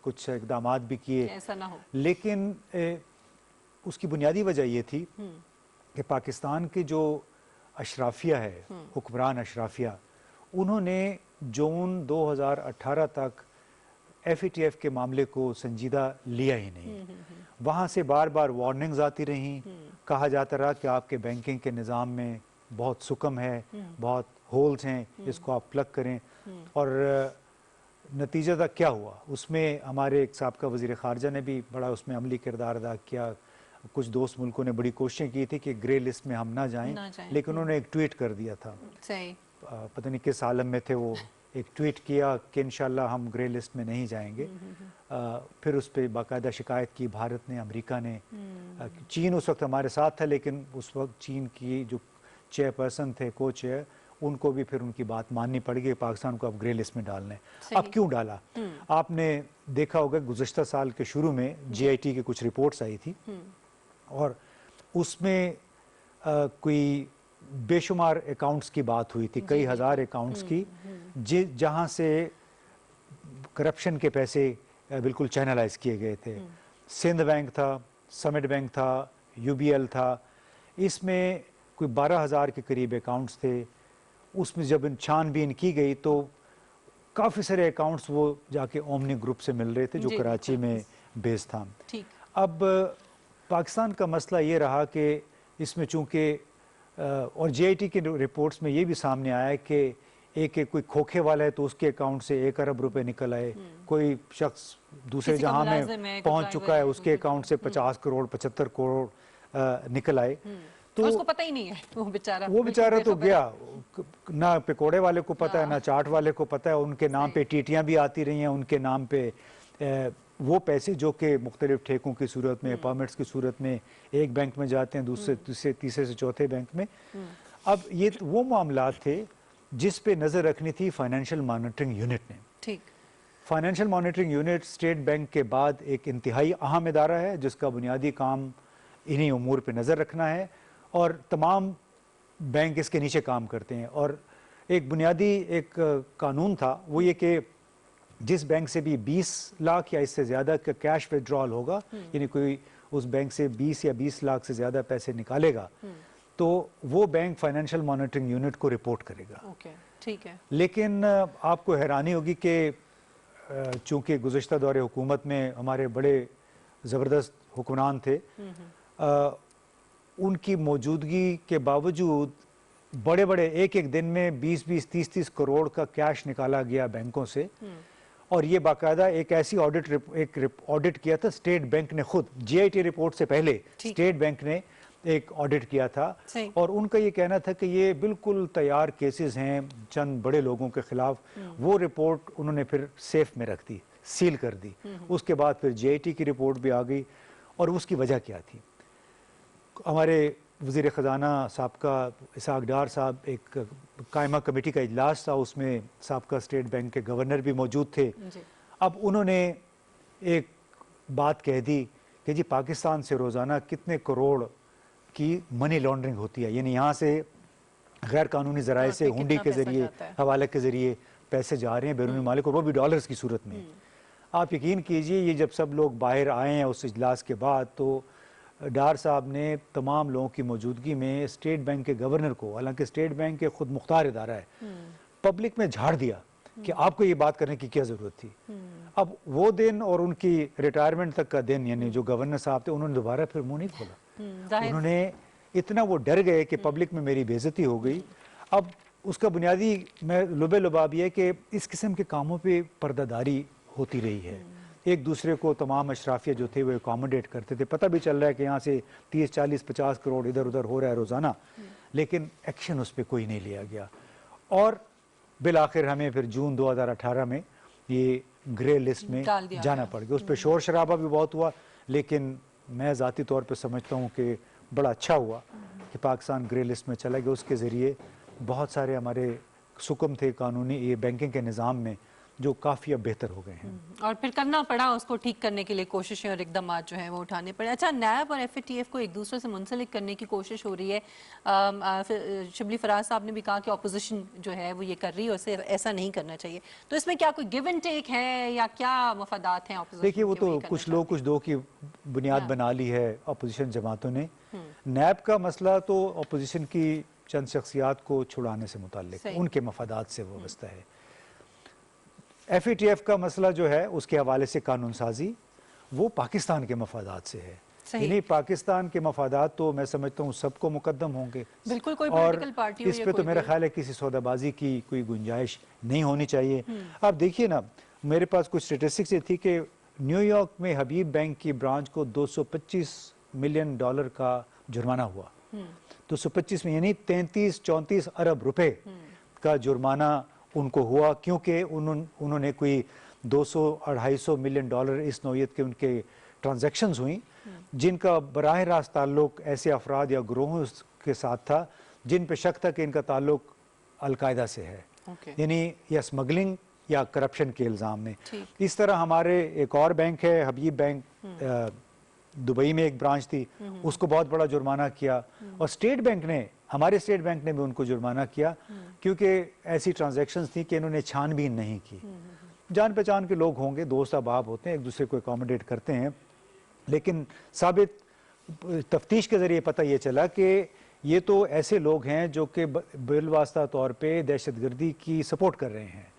कुछ इक़दाम भी किए, ऐसा ना हो। लेकिन उसकी बुनियादी वजह ये थी कि पाकिस्तान की जो अशराफिया है, हुक्मरान अशराफिया, उन्होंने जून 2018 तक FATF के मामले को संजीदा लिया ही नहीं। वहाँ से बार बार वार्निंग्स आती रहीं, कहा जाता रहा कि आपके बैंकिंग के निज़ाम में बहुत सुकम है, बहुत होल्स हैं, इसको आप प्लग करें। और नतीजा तक क्या हुआ, उसमें हमारे एक साबका वज़ीर ख़ारजा ने भी बड़ा उसमें अमली किरदार अदा किया। कुछ दोस्त मुल्कों ने बड़ी कोशिशें की थी कि ग्रे लिस्ट में हम ना जाएं, लेकिन उन्होंने एक ट्वीट कर दिया था, पता नहीं किस आलम में थे वो, एक ट्वीट किया कि इंशाल्लाह हम ग्रे लिस्ट में नहीं जाएंगे। फिर उस पर बाकायदा शिकायत की भारत ने, अमेरिका ने, चीन उस वक्त हमारे साथ था, लेकिन उस वक्त चीन की जो चेयरपर्सन थे, को चेयर, उनको भी फिर उनकी बात माननी पड़ गई, पाकिस्तान को अब ग्रे लिस्ट में डालना है। अब क्यों डाला? आपने देखा होगा गुज़श्ता साल के शुरू में GIT की कुछ रिपोर्ट्स आई थी और उसमें कोई बेशुमार अकाउंट्स की बात हुई थी, कई हज़ार अकाउंट्स की, जहाँ से करप्शन के पैसे बिल्कुल चैनलाइज किए गए थे। सिंध बैंक था, समिट बैंक था, UBL था, इसमें कोई 12,000 के करीब अकाउंट्स थे। उसमें जब छानबीन की गई तो काफ़ी सारे अकाउंट्स वो जाके ओमनी ग्रुप से मिल रहे थे जो कराची में बेस था। अब पाकिस्तान का मसला ये रहा कि इसमें चूँकि और GIT की रिपोर्ट्स में ये भी सामने आया कि एक कोई खोखे वाला है तो उसके अकाउंट से 1 अरब रुपए निकल आए, कोई शख्स दूसरे जहां में पहुंच चुका है उसके अकाउंट से 50 करोड़ 75 करोड़ निकल आए, तो उसको पता ही नहीं है, वो बेचारा तो गया, ना पकौड़े वाले को पता है, ना चाट वाले को पता है। उनके नाम पे टीटियां भी आती रही हैं, उनके नाम पे वो पैसे जो कि मुख्तलिफ ठेकों की सूरत में, परमिट्स की सूरत में एक बैंक में जाते हैं, दूसरे तीसरे से चौथे बैंक में। अब ये वो मामला थे जिस पे नज़र रखनी थी फाइनेंशियल मॉनिटरिंग यूनिट ने। ठीक, financial monitoring unit state bank के बाद एक इंतहाई अहम इदारा है जिसका बुनियादी काम इन्हीं उमूर पे नज़र रखना है और तमाम बैंक इसके नीचे काम करते हैं। और एक बुनियादी एक कानून था वो ये कि जिस बैंक से भी 20 लाख या इससे ज़्यादा का कैश विड्रॉल होगा, यानी कोई उस बैंक से 20 या 20 लाख से ज़्यादा पैसे निकालेगा तो वो बैंक फाइनेंशियल मॉनिटरिंग यूनिट को रिपोर्ट करेगा। ओके, ठीक है। लेकिन आपको हैरानी होगी कि चूँकि गुज़श्ता दौरे हुकूमत में हमारे बड़े ज़बरदस्त हुक्मरान थे, उनकी मौजूदगी के बावजूद बड़े बड़े एक दिन में 20-20, 30-30 करोड़ का कैश निकाला गया बैंकों से। और ये बाकायदा एक ऐसी ऑडिट किया था स्टेट बैंक ने खुद, GIT रिपोर्ट से पहले स्टेट बैंक ने एक ऑडिट किया था और उनका ये कहना था कि ये बिल्कुल तैयार केसेस हैं चंद बड़े लोगों के खिलाफ। वो रिपोर्ट उन्होंने फिर सेफ में रख दी, सील कर दी। उसके बाद फिर JIT की रिपोर्ट भी आ गई। और उसकी वजह क्या थी? हमारे वज़ीर ख़जाना साबका इसहाक डार साहब, एक कायमा कमेटी का इजलास था, उसमें साबका स्टेट बैंक के गवर्नर भी मौजूद थे। अब उन्होंने एक बात कह दी कि जी पाकिस्तान से रोज़ाना कितने करोड़ की मनी लॉन्ड्रिंग होती है, यानी यहाँ से गैर कानूनी ज़राए से हुंडी के ज़रिए, हवाले के ज़रिए पैसे जा रहे हैं बैरून मुमालिक, और वो भी डॉलर्स की सूरत में। आप यकीन कीजिए, ये जब सब लोग बाहर आए हैं उस इजलास के बाद, तो डार साहब ने तमाम लोगों की मौजूदगी में स्टेट बैंक के गवर्नर को, हालांकि स्टेट बैंक के खुद मुख्तार इदारा है, पब्लिक में झाड़ दिया कि आपको ये बात करने की क्या ज़रूरत थी। अब वो दिन और उनकी रिटायरमेंट तक का दिन, यानी जो गवर्नर साहब थे, उन्होंने दोबारा फिर मुंह नहीं खोला। उन्होंने इतना वो डर गए कि पब्लिक में मेरी बेइज्जती हो गई। अब उसका बुनियादी मैं लुबे लुबाब ये है कि इस किस्म के कामों पे पर्दादारी होती रही है। एक दूसरे को तमाम अशराफिया जो थे वो अकोमोडेट करते थे। पता भी चल रहा है कि यहाँ से 30, 40, 50 करोड़ इधर उधर हो रहा है रोज़ाना, लेकिन एक्शन उस पर कोई नहीं लिया गया। और बिल आखिर हमें फिर जून 2018 में ये ग्रे लिस्ट में जाना पड़ गया। उस पर शोर शराबा भी बहुत हुआ, लेकिन मैं ज़ाती तौर पर समझता हूँ कि बड़ा अच्छा हुआ कि पाकिस्तान ग्रे लिस्ट में चला गया। उसके ज़रिए बहुत सारे हमारे सुकम थे कानूनी ये बैंकिंग के निज़ाम में जो काफ़ी अब बेहतर हो गए हैं। और फिर करना पड़ा उसको ठीक करने के लिए कोशिशें और इकदाम जो हैं वो उठाने पड़े। अच्छा, नैब और FATF को एक दूसरे से मुंसलिक करने की कोशिश हो रही है। शिबली फराज साहब ने भी कहा कि अपोजिशन जो है वो ये कर रही है, उसे ऐसा नहीं करना चाहिए। तो इसमें क्या कोई गिव एंड टेक है या क्या मफादात हैं अपोजिशन? देखिए, वो तो कुछ लोग कुछ दो की बुनियाद बना ली है अपोजिशन जमातों ने। नैब का मसला तो अपोजिशन की चंद शख्सियात को छुड़ाने से मुताल्लिक, उनके मफादात से वाबस्ता है। FATF का मसला जो है उसके हवाले से कानून साजी वो पाकिस्तान के मफादात से है। यानी पाकिस्तान के मफादात तो मैं समझता हूँ सबको मुकद्दम होंगे, बिल्कुल, कोई पॉलिटिकल पार्टी इस पे तो मेरा ख्याल है किसी सौदाबाजी की कोई गुंजाइश नहीं होनी चाहिए। आप देखिए ना, मेरे पास कुछ स्टेटिस्टिक्स ये थी कि न्यूयॉर्क में हबीब बैंक की ब्रांच को $225 मिलियन का जुर्माना हुआ। 225 में यानी 33-34 अरब रुपए का जुर्माना उनको हुआ, क्योंकि उन्होंने कोई 200-250 मिलियन डॉलर इस नौयत के उनके ट्रांजैक्शंस हुई जिनका बराह रास्त ताल्लुक ऐसे अफराद या ग्रोहों के साथ था जिन पे शक था कि इनका ताल्लुक अलकायदा से है, यानी या स्मगलिंग या करप्शन के इल्ज़ाम में। इस तरह हमारे एक और बैंक है हबीब बैंक, दुबई में एक ब्रांच थी, उसको बहुत बड़ा जुर्माना किया। और स्टेट बैंक ने, हमारे स्टेट बैंक ने भी उनको जुर्माना किया क्योंकि ऐसी ट्रांजैक्शंस थी कि इन्होंने छानबीन नहीं की। जान पहचान के लोग होंगे, दोस्त अहबाब होते हैं, एक दूसरे को अकोमोडेट करते हैं, लेकिन साबित तफ्तीश के ज़रिए पता ये चला कि ये तो ऐसे लोग हैं जो कि बिलवास्ता तौर पे दहशतगर्दी की सपोर्ट कर रहे हैं।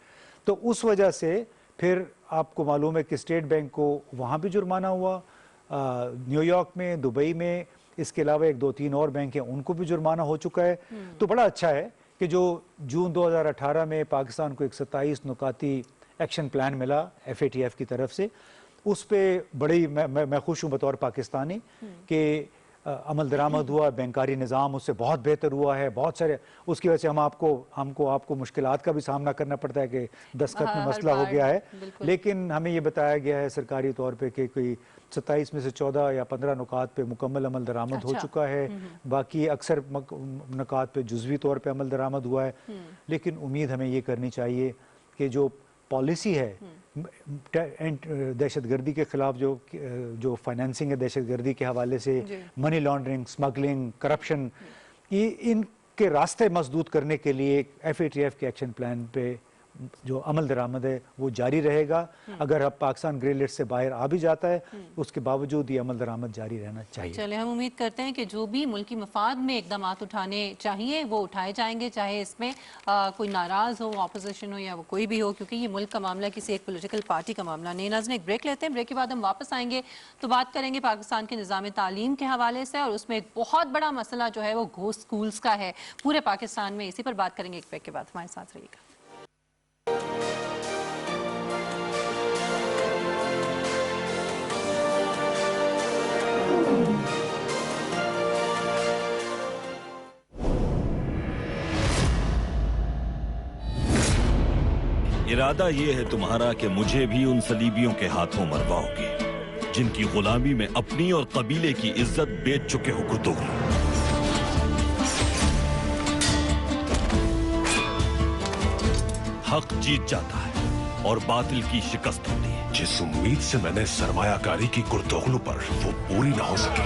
तो उस वजह से फिर आपको मालूम है कि स्टेट बैंक को वहाँ भी जुर्माना हुआ, न्यूयॉर्क में, दुबई में, इसके अलावा 1-2-3 और बैंक हैं उनको भी जुर्माना हो चुका है। तो बड़ा अच्छा है कि जो जून 2018 में पाकिस्तान को एक 27 नुकाती एक्शन प्लान मिला FATF की तरफ से, उस पर बड़ी मैं खुश हूँ बतौर पाकिस्तानी कि अमल दरामद हुआ, बैंकारी निज़ाम उससे बहुत बेहतर हुआ है। बहुत सारे उसकी वजह से आपको मुश्किलात का भी सामना करना पड़ता है कि दस्तखत में मसला हो गया है, लेकिन हमें ये बताया गया है सरकारी तौर पे कि कोई 27 में से 14 या 15 नुकात पे मुकम्मल अमल दरामद हो चुका है, बाकी अक्सर नुकात पे जुज़वी तौर पे अमल दरामद हुआ है। लेकिन उम्मीद हमें ये करनी चाहिए कि जो पॉलिसी है दहशतगर्दी के खिलाफ, जो फाइनेंसिंग है दहशतगर्दी के हवाले से, मनी लॉन्ड्रिंग, स्मगलिंग, करप्शन, ये इनके रास्ते मजदूद करने के लिए FATF के एक्शन प्लान पे जो अमल दरामद है वो जारी रहेगा। अगर अब पाकिस्तान ग्रे लिस्ट से बाहर आ भी जाता है उसके बावजूद ये अमल दरामद जारी रहना चाहिए। चलिए, हम उम्मीद करते हैं कि जो भी मुल्की मफाद में इकदाम उठाने चाहिए वो उठाए जाएंगे, चाहे इसमें कोई नाराज़ हो, अपोजिशन हो या वो कोई भी हो, क्योंकि ये मुल्क का मामला किसी एक पोलिटिकल पार्टी का मामला नहीं। नाज़रीन, एक ब्रेक लेते हैं, ब्रेक के बाद हम वापस आएंगे तो बात करेंगे पाकिस्तान के निज़ाम तालीम के हवाले से, और उसमें एक बहुत बड़ा मसला जो है वो घोस्ट स्कूल्स का है पूरे पाकिस्तान में। इसी पर बात करेंगे एक ब्रेक के बाद, हमारे साथ रहिएगा। इरादा ये है तुम्हारा कि मुझे भी उन सलीबियों के हाथों मरवाओगे जिनकी गुलामी में अपनी और कबीले की इज्जत बेच चुके हो कुतुब। हक जीत जाता है और बातिल की शिकस्त होती है। जिस उम्मीद से मैंने सरमायाकारी की गुर्दोगलू पर, वो पूरी ना हो सकी।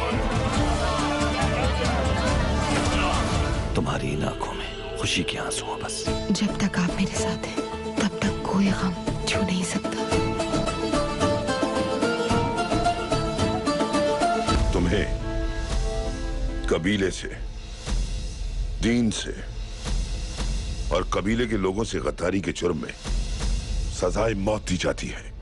तुम्हारी इन आंखों में खुशी के आंसू हैं बस। जब तक आप मेरे साथ हैं तब तक कोई गम छू नहीं सकता। तुम्हें कबीले से, दीन से और कबीले के लोगों से गद्दारी के जुर्म में सजाए मौत दी जाती है।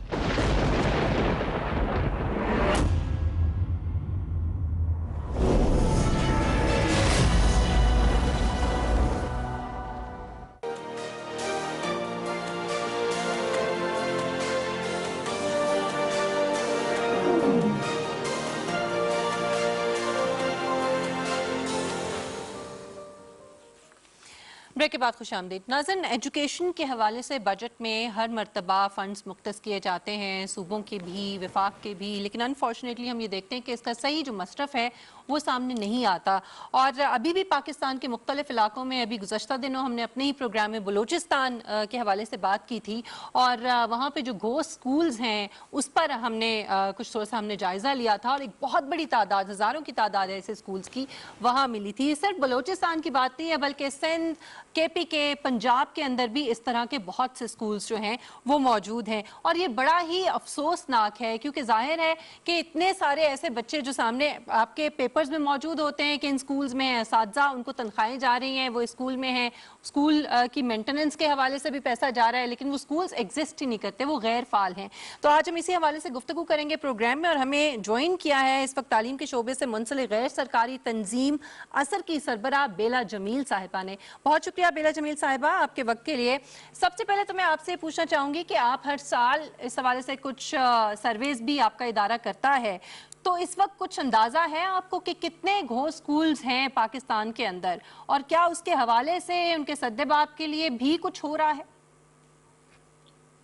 ब्रेक के बाद खुशामदीद। नाज़रीन, एजुकेशन के हवाले से बजट में हर मरतबा फ़ंड्स मुख्तस किए जाते हैं, सूबों के भी, वफाक के भी, लेकिन अनफॉर्चुनेटली हम ये देखते हैं कि इसका सही जो मसरफ़ है वो सामने नहीं आता। और अभी भी पाकिस्तान के मुख्तलिफ इलाकों में, अभी गुज़श्ता दिनों हमने अपने ही प्रोग्राम में बलूचिस्तान के हवाले से बात की थी और वहाँ पर जो घोस्ट स्कूल्स हैं उस पर हमने कुछ थोड़ा सा हमने जायज़ा लिया था और एक बहुत बड़ी तादाद, हज़ारों की तादाद ऐसे स्कूल्स की वहाँ मिली थी। सिर्फ बलूचिस्तान की बात नहीं है बल्कि सिंध, केपी के, पंजाब के अंदर भी इस तरह के बहुत से स्कूल्स जो हैं वो मौजूद हैं और ये बड़ा ही अफसोसनाक है क्योंकि जाहिर है कि इतने सारे ऐसे बच्चे जो सामने आपके पेपर्स में मौजूद होते हैं कि इन स्कूल्स में असातिज़ा उनको तनख्वाहें जा रही हैं, वो स्कूल में हैं, स्कूल की मेंटेनेंस के हवाले से भी पैसा जा रहा है, लेकिन वो स्कूल्स एग्जिस्ट ही नहीं करते, वो गैर फाल हैं। तो आज हम इसी हवाले से गुफ्तगू करेंगे प्रोग्राम में और हमें ज्वाइन किया है इस वक्त तालीम के शोबे से मुंसलिक गैर सरकारी तंजीम असर की सरबराह बेला जमील साहिबा ने। बहुत शुक्रिया बेला जमील साहिबा आपके वक्त के लिए। सबसे पहले तो मैं आपसे पूछना चाहूंगी कि आप हर साल इस हवाले से कुछ सर्वेज भी आपका इदारा करता है, तो इस वक्त कुछ अंदाजा है आपको कि कितने घोस्ट स्कूल्स हैं पाकिस्तान के अंदर और क्या उसके हवाले से उनके सद्देबाब के लिए भी कुछ हो रहा है?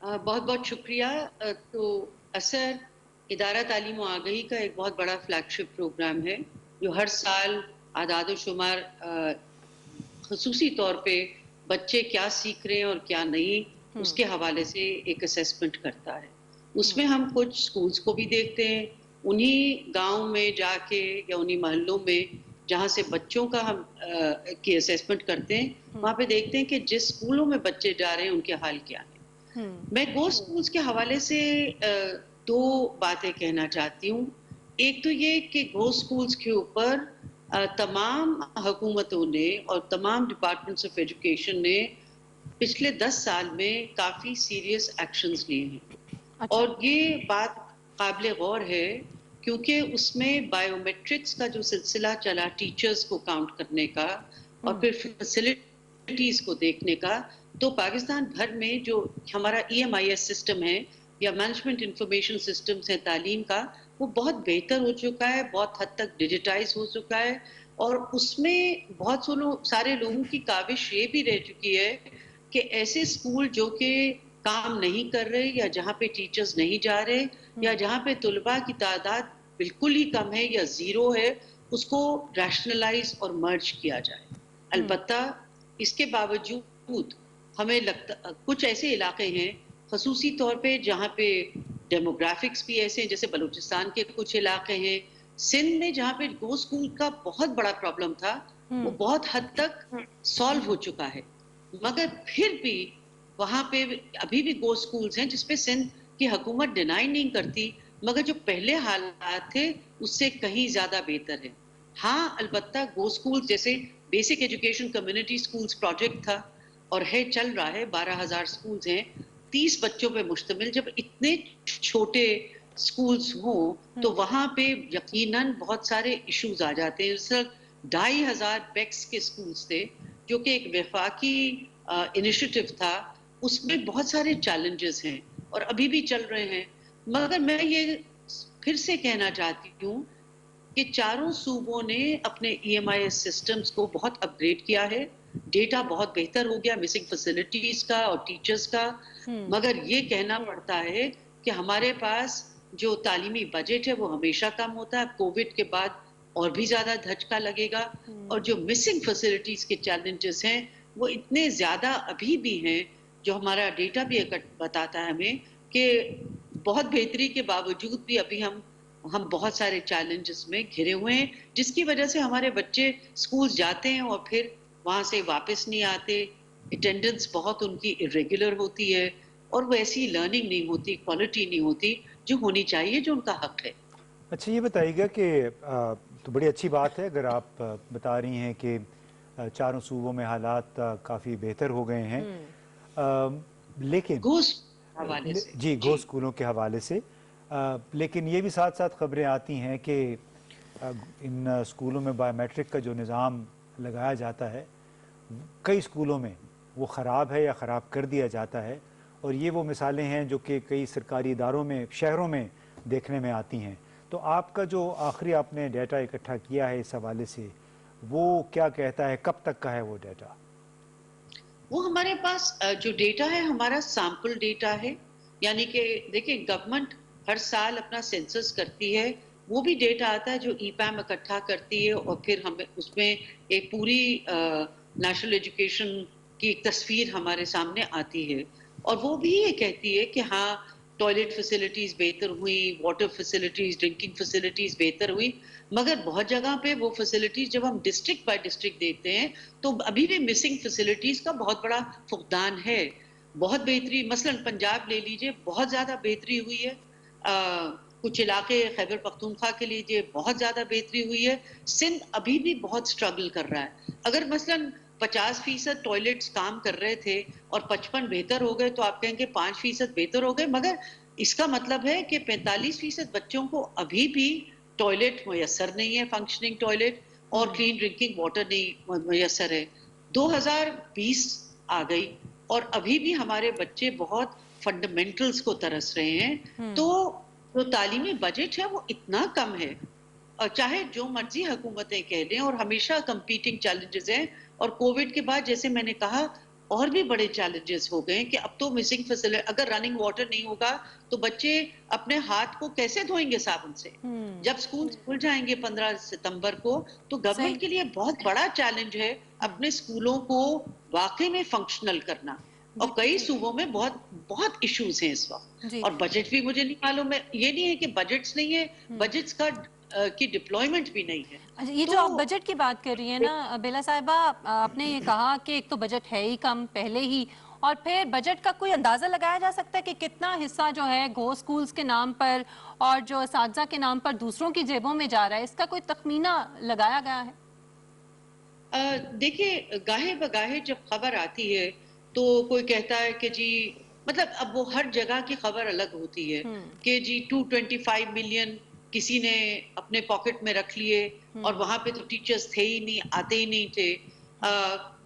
बहुत बहुत शुक्रिया। तो असर इदारा तालीम व आगही का एक बहुत बड़ा फ्लैगशिप प्रोग्राम है जो हर साल आदाद शुमार ख़ुसूसी तौर पे बच्चे क्या सीख रहे हैं और क्या नहीं उसके हवाले से एक असेसमेंट करता है। उसमें हम कुछ स्कूल्स को भी देखते हैं, उन्हीं गांव में जाके या उन्हीं मोहल्लों में जहाँ से बच्चों का हम की असेसमेंट करते हैं, वहाँ पे देखते हैं कि जिस स्कूलों में बच्चे जा रहे हैं उनके हाल क्या है। मैं घोस्ट स्कूल्स के हवाले से दो बातें कहना चाहती हूँ। एक तो ये कि घोस्ट स्कूल्स के ऊपर तमाम हुकूमतों ने और तमाम डिपार्टमेंट्स ऑफ एजुकेशन ने पिछले 10 साल में काफ़ी सीरियस एक्शंस लिए हैं। अच्छा। और ये बात काबिल गौर है क्योंकि उसमें बायोमेट्रिक्स का जो सिलसिला चला टीचर्स को काउंट करने का और फिर फैसिलिटीज़ को देखने का, तो पाकिस्तान भर में जो हमारा EMIS सिस्टम है या मैनेजमेंट इंफॉर्मेशन सिस्टम्स है तालीम का, वो बहुत बेहतर हो चुका है, बहुत हद तक डिजिटाइज हो चुका है और उसमें बहुत सारे लोगों की काविश ये भी रह चुकी है कि ऐसे स्कूल जो कि काम नहीं कर रहे या जहाँ पे टीचर्स नहीं जा रहे या जहाँ पे तुलबा की तादाद बिल्कुल ही कम है या ज़ीरो है, उसको रैशनलाइज और मर्ज किया जाए। अलबत्ता इसके बावजूद हमें लगता कुछ ऐसे इलाके हैं ख़ुसूसी तौर पे जहाँ पे डेमोग्राफिक्स भी ऐसे हैं, जैसे बलूचिस्तान के कुछ इलाके हैं, सिंध में जहाँ पे घोस्ट स्कूल का बहुत बड़ा प्रॉब्लम था, वो बहुत हद तक सॉल्व हो चुका है, मगर फिर भी वहाँ पे अभी भी घोस्ट स्कूल्स हैं जिसपे सिंध की हुकूमत डिनाई नहीं करती, मगर जो पहले हालात थे उससे कहीं ज्यादा बेहतर है। हाँ, अलबत्ता घोस्ट स्कूल जैसे basic education community schools project था और है, चल रहा है, 12,000 स्कूल्स हैं, 30 बच्चों पे मुश्तमिल। जब इतने छोटे स्कूल्स हों तो वहाँ पे यकीनन बहुत सारे इश्यूज आ जाते हैं। सर 2,500 बेक्स के स्कूल्स थे जो कि एक वफाकी इनिशिएटिव था, उसमें बहुत सारे चैलेंजेस हैं और अभी भी चल रहे हैं। मगर मैं ये फिर से कहना चाहती हूँ कि चारों सूबों ने अपने EMIS सिस्टम्स को बहुत अपग्रेड किया है डेटा बहुत बेहतर हो गया मिसिंग फैसिलिटीज का और टीचर्स का, मगर ये कहना पड़ता है कि हमारे पास जो तालीमी बजट है वो हमेशा कम होता है। कोविड के बाद और भी ज्यादा धचका लगेगा, और जो मिसिंग फैसिलिटीज के चैलेंजेस हैं वो इतने ज्यादा अभी भी हैं, जो हमारा डेटा भी बताता है हमें कि बहुत बेहतरी के बावजूद भी अभी हम बहुत सारे चैलेंजेस में घिरे हुए हैं, जिसकी वजह से हमारे बच्चे स्कूल जाते हैं और फिर वहां से वापस नहीं आते। अटेंडेंस बहुत उनकी इरेगुलर होती है और वैसी लर्निंग नहीं होती, क्वालिटी नहीं होती जो होनी चाहिए, जो उनका हक है। अच्छा, ये बताइएगा कि तो बड़ी अच्छी बात है अगर आप बता रही हैं कि चारों सूबों में हालात काफ़ी बेहतर हो गए हैं, लेकिन घूस हवाले से जी गो स्कूलों के हवाले से, लेकिन ये भी साथ साथ खबरें आती हैं कि इन स्कूलों में बायोमेट्रिक का जो निज़ाम लगाया जाता है कई स्कूलों में वो ख़राब है या ख़राब कर दिया जाता है, और ये वो मिसालें हैं जो कि कई सरकारी इदारों में, शहरों में देखने में आती हैं। तो आपका जो आखिरी आपने डाटा इकट्ठा किया है इस हवाले से, वो क्या कहता है, कब तक का है वो डाटा? वो हमारे पास जो डेटा है हमारा सैंपल डेटा है, यानी कि देखिए गवर्नमेंट हर साल अपना सेंसस करती है, वो भी डेटा आता है जो ईपैम इकट्ठा करती है, और फिर हमें उसमें एक पूरी नेशनल एजुकेशन की एक तस्वीर हमारे सामने आती है, और वो भी ये कहती है कि हाँ टॉयलेट फैसिलिटीज बेहतर हुई, वाटर फैसिलिटीज, ड्रिंकिंग फैसिलिटीज बेहतर हुई, मगर बहुत जगह पे वो फैसिलिटीज जब हम डिस्ट्रिक्ट बाय डिस्ट्रिक्ट देखते हैं तो अभी भी मिसिंग फैसिलिटीज का बहुत बड़ा फुकदान है। बहुत बेहतरी, मसलन पंजाब ले लीजिए, बहुत ज्यादा बेहतरी हुई है। कुछ इलाके खैबर पख्तूनख्वा के लीजिए, बहुत ज्यादा बेहतरी हुई है। सिंध अभी भी बहुत स्ट्रगल कर रहा है। अगर मसलन 50% टॉयलेट्स काम कर रहे थे और 55 बेहतर हो गए तो आप कहेंगे 5% बेहतर हो गए, मगर इसका मतलब है कि 45% बच्चों को अभी भी टॉयलेट मुयसर नहीं है, फंक्शनिंग टॉयलेट, और क्लीन ड्रिंकिंग वाटर नहीं मुयसर है। 2020 आ गई और अभी भी हमारे बच्चे बहुत फंडामेंटल्स को तरस रहे हैं। तो जो तालीमी बजट है वो इतना कम है, और चाहे जो मर्जी हुकूमतें कह लें, और हमेशा कंपीटिंग चैलेंजेस हैं, और कोविड के बाद जैसे मैंने कहा और भी बड़े चैलेंजेस हो गए कि अब तो मिसिंग फैसिलिटी, अगर रनिंग वाटर नहीं होगा तो बच्चे अपने हाथ को कैसे धोएंगे साबुन से? जब स्कूल खुल जाएंगे 15 सितंबर को, तो गवर्नमेंट के लिए बहुत बड़ा चैलेंज है अपने स्कूलों को वाकई में फंक्शनल करना, और कई सूबों में बहुत बहुत इश्यूज हैं इस वक्त, और बजट भी मुझे नहीं मालूम है, ये नहीं है कि बजट्स नहीं है, बजट्स का की डिप्लॉयमेंट भी नहीं है। अच्छा, ये जो आप बजट की बात कर रही है ना बेला साहिबा, आपने ये कहा कि एक तो बजट है ही कम पहले ही, और फिर बजट का कोई अंदाजा लगाया जा सकता है कि कितना हिस्सा जो है गो स्कूल्स के नाम पर और जो असातिज़ा के नाम पर दूसरों की जेबों में जा रहा है, इसका कोई तखमीना लगाया गया है? देखिए गाहे बगाहे जब खबर आती है तो कोई कहता है कि जी, मतलब अब वो हर जगह की खबर अलग होती है कि जी 225 मिलियन किसी ने अपने पॉकेट में रख लिए, और वहां पे तो टीचर्स थे ही नहीं, आते ही नहीं थे।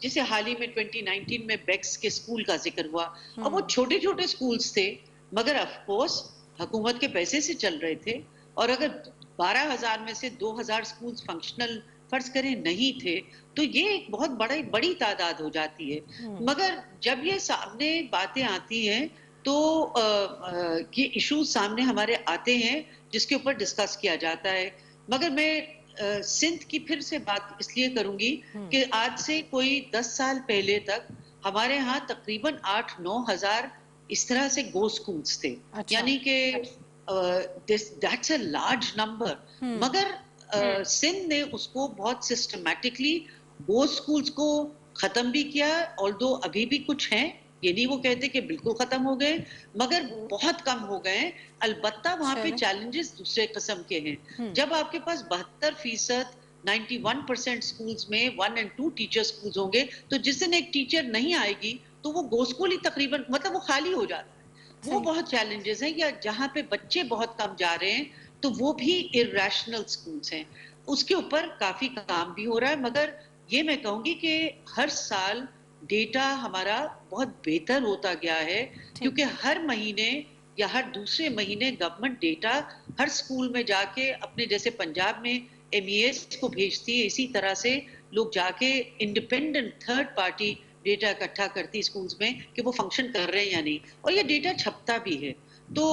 जैसे हाल ही में 2019 में बेक्स के स्कूल का जिक्र हुआ, अब वो छोटे छोटे स्कूल्स थे, मगर ऑफ कोर्स हुकूमत के पैसे से चल रहे थे, और अगर 12,000 में से 2,000 स्कूल्स फंक्शनल फर्ज करें नहीं थे तो ये एक बहुत बड़ी तादाद हो जाती है। मगर जब ये सामने बातें आती हैं तो ये इश्यूज सामने हमारे आते हैं जिसके ऊपर डिस्कस किया जाता है। मगर मैं सिंध की फिर से बात इसलिए करूंगी कि आज से कोई 10 साल पहले तक हमारे यहाँ तकरीबन 8-9 हजार इस तरह से गो स्कूल्स थे। अच्छा। यानी कि दैट्स अ लार्ज नंबर, मगर सिंध ने उसको बहुत सिस्टमैटिकली गो स्कूल्स को खत्म भी किया, ऑल्दो अभी भी कुछ हैं, ये नहीं वो कहते कि बिल्कुल खत्म हो गए, मगर बहुत कम हो गए हैं। अलबत्ता वहां पे चैलेंजेस दूसरे किस्म के हैं। जब आपके पास 72%, 91% स्कूल्स में 1 और 2 टीचर स्कूल्स होंगे, तो जिस दिन एक टीचर नहीं आएगी तो वो गो स्कूल ही तकरीबन, मतलब वो खाली हो जाता है। वो बहुत चैलेंजेस हैं। या जहाँ पे बच्चे बहुत कम जा रहे हैं तो वो भी इर्रेशनल स्कूल्स हैं, उसके ऊपर काफी काम भी हो रहा है। मगर ये मैं कहूंगी कि हर साल डेटा हमारा बहुत बेहतर होता गया है, क्योंकि हर महीने या हर दूसरे महीने गवर्नमेंट डेटा हर स्कूल में जाके अपने, जैसे पंजाब में MES को भेजती है, इसी तरह से लोग जाके इंडिपेंडेंट थर्ड पार्टी डेटा इकट्ठा करती स्कूल्स में कि वो फंक्शन कर रहे हैं या नहीं, और ये डेटा छपता भी है। तो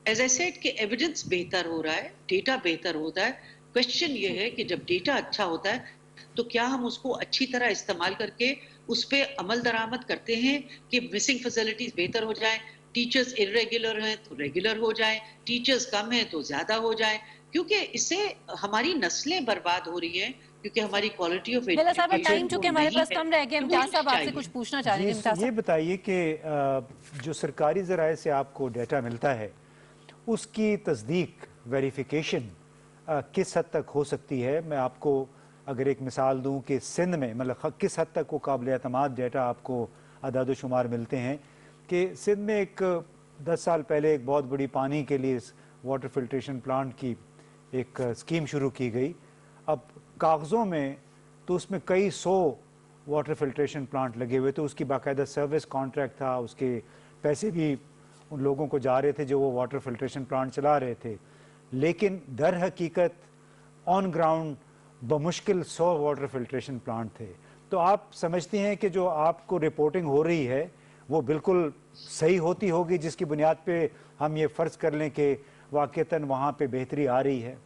एज आई सेड कि एविडेंस बेहतर हो रहा है, डेटा बेहतर होता है। क्वेश्चन ये है कि जब डेटा अच्छा होता है तो क्या हम उसको अच्छी तरह इस्तेमाल करके उस पर अमल दरामद करते हैं कि मिसिंग फैसिलिटीज बेहतर हो जाए, टीचर्स इरेगुलर हैं तो रेगुलर हो जाए, टीचर्स कम हैं तो ज्यादा हो जाए, क्योंकि इससे हमारी नस्लें बर्बाद हो रही हैं, क्योंकि हमारी क्वालिटी ऑफ बेला साहब, टाइम एजुकेशन चूंकि हमारे पास कम रह गया, इम्तियाज साहब आपसे कुछ पूछना चाह रहे हैं। इम्तियाज ये साहब, बताइए कि जो सरकारी ज़राए से आपको डेटा मिलता है उसकी तस्दीक वेरिफिकेशन किस हद तक हो सकती है? मैं आपको अगर एक मिसाल दूं कि सिंध में मतलब किस हद तक वो काबिल एतमाद डेटा आपको अदाद शुमार मिलते हैं कि सिंध में एक 10 साल पहले एक बहुत बड़ी पानी के लिए वाटर फिल्ट्रेशन प्लांट की एक स्कीम शुरू की गई। अब कागज़ों में तो उसमें कई 100 वाटर फिल्ट्रेशन प्लांट लगे हुए थे, उसकी बाकायदा सर्विस कॉन्ट्रैक्ट था, उसके पैसे भी उन लोगों को जा रहे थे जो वो वाटर फिल्ट्रेशन प्लांट चला रहे थे। लेकिन दर हकीकत ऑन ग्राउंड बमुश्किल 100 वाटर फिल्ट्रेशन प्लांट थे। तो आप समझती हैं कि जो आपको रिपोर्टिंग हो रही है वो बिल्कुल सही होती होगी, जिसकी बुनियाद पे हम ये फ़र्ज़ कर लें कि वाक़ईतन वहाँ पे बेहतरी आ रही है?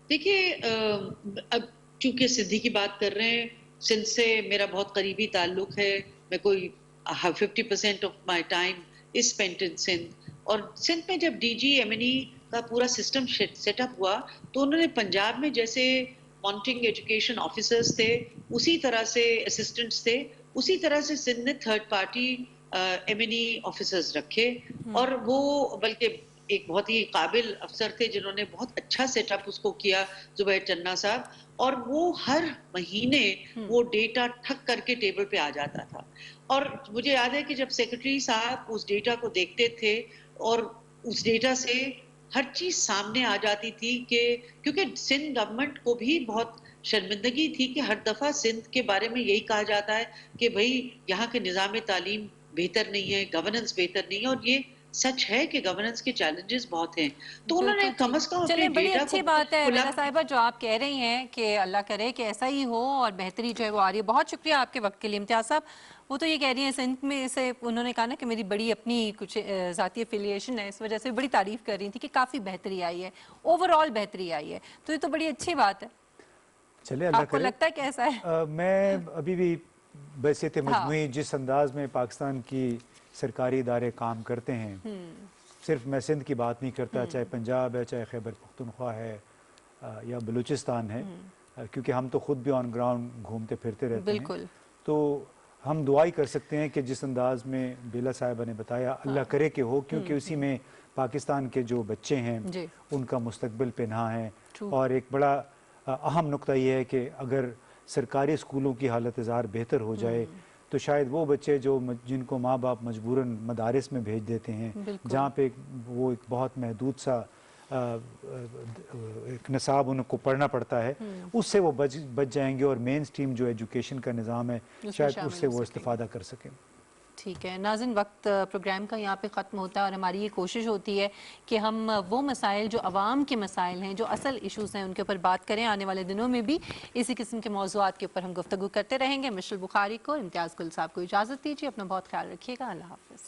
देखिए, अब चूंकि सिंधी की बात कर रहे हैं, सिंध से मेरा बहुत करीबी ताल्लुक है। मैं कोई 50% of my time is spent in Sindh. और सिंध में जब डीजी एमएनई का पूरा सिस्टम सेटअप हुआ तो उन्होंने पंजाब में जैसे मॉनिटरिंग एजुकेशन ऑफिसर्स थे, उसी तरह से असिस्टेंट्स थे, उसी तरह से सिंध ने थर्ड पार्टी एमएनई ऑफिसर्स रखे। और वो बल्कि एक बहुत ही काबिल अफसर थे जिन्होंने बहुत अच्छा सेटअप उसको किया, जुबैर चन्ना साहब। और वो हर महीने वो डेटा ठक करके टेबल पे आ जाता था। और मुझे याद है कि जब सेक्रेटरी साहब उस डेटा को देखते थे और उस डेटा से हर चीज सामने आ जाती थी कि क्योंकि सिंध गवर्नमेंट को भी बहुत शर्मिंदगी थी कि हर दफा सिंध के बारे में यही कहा जाता है कि भाई यहाँ के निज़ाम तालीम बेहतर नहीं है, गवर्नेंस बेहतर नहीं है। और ये सच है कि गवर्नेंस के चैलेंजेस बहुत हैं। तो उन्होंने कम से कम चलिए, बड़ी अच्छी बात है बेला साहिबा जो आप कह रही हैं कि अल्लाह करे कि ऐसा ही हो और बेहतरी जो है वो आ रही है। बहुत शुक्रिया आपके वक्त के लिए। इम्तियाज साहब, वो तो ये कह रही हैं सिंध में से उन्होंने कहा ना कि मेरी बड़ी अपनी कुछ ज़ाती एफिलिएशन है, इस वजह से बड़ी तारीफ कर रही थी कि काफ़ी बेहतरी आई है, ओवरऑल बेहतरी आई है। तो ये तो बड़ी अच्छी बात है। चलिए, अल्लाह आपको करे। लगता है कैसा है? मैं अभी भी बहसीत मजमूई जिस अंदाज में पाकिस्तान की सरकारी इदारे काम करते हैं, सिर्फ मैं सिंध की बात नहीं करता, चाहे पंजाब है, चाहे खैबर पख्तूनख्वा है या बलूचिस्तान है, क्योंकि हम तो ख़ुद भी ऑन ग्राउंड घूमते फिरते रहते हैं। तो हम दुआई कर सकते हैं कि जिस अंदाज में बेला साहिबा ने बताया, अल्लाह करे कि हो, क्योंकि उसी में पाकिस्तान के जो बच्चे हैं उनका मुस्तकबिल पनाह है। और एक बड़ा अहम नुक्ता ये है कि अगर सरकारी स्कूलों की हालत ज़ार बेहतर हो जाए तो शायद वो बच्चे जो जिनको माँ बाप मजबूरन मदारिस में भेज देते हैं, जहाँ पे वो एक बहुत महदूद सा एक निसाब उनको पढ़ना पड़ता है, उससे वो बच जाएंगे और मेन स्ट्रीम जो एजुकेशन का निज़ाम है शायद उससे वो इस्तेफादा कर सकें। ठीक है नाज़रीन, वक्त प्रोग्राम का यहाँ पे ख़त्म होता है और हमारी ये कोशिश होती है कि हम वो मसाइल जो आवाम के मसाइल हैं, जो असल इशूज़ हैं, उनके ऊपर बात करें। आने वाले दिनों में भी इसी किस्म के मौज़ूआत के ऊपर हम गुफ्तगू करते रहेंगे। मिशल बुखारी को, इम्तियाज़ गुल साहब को इजाज़त दीजिए। अपना बहुत ख्याल रखिएगा। अल्लाह हाफ़िज़।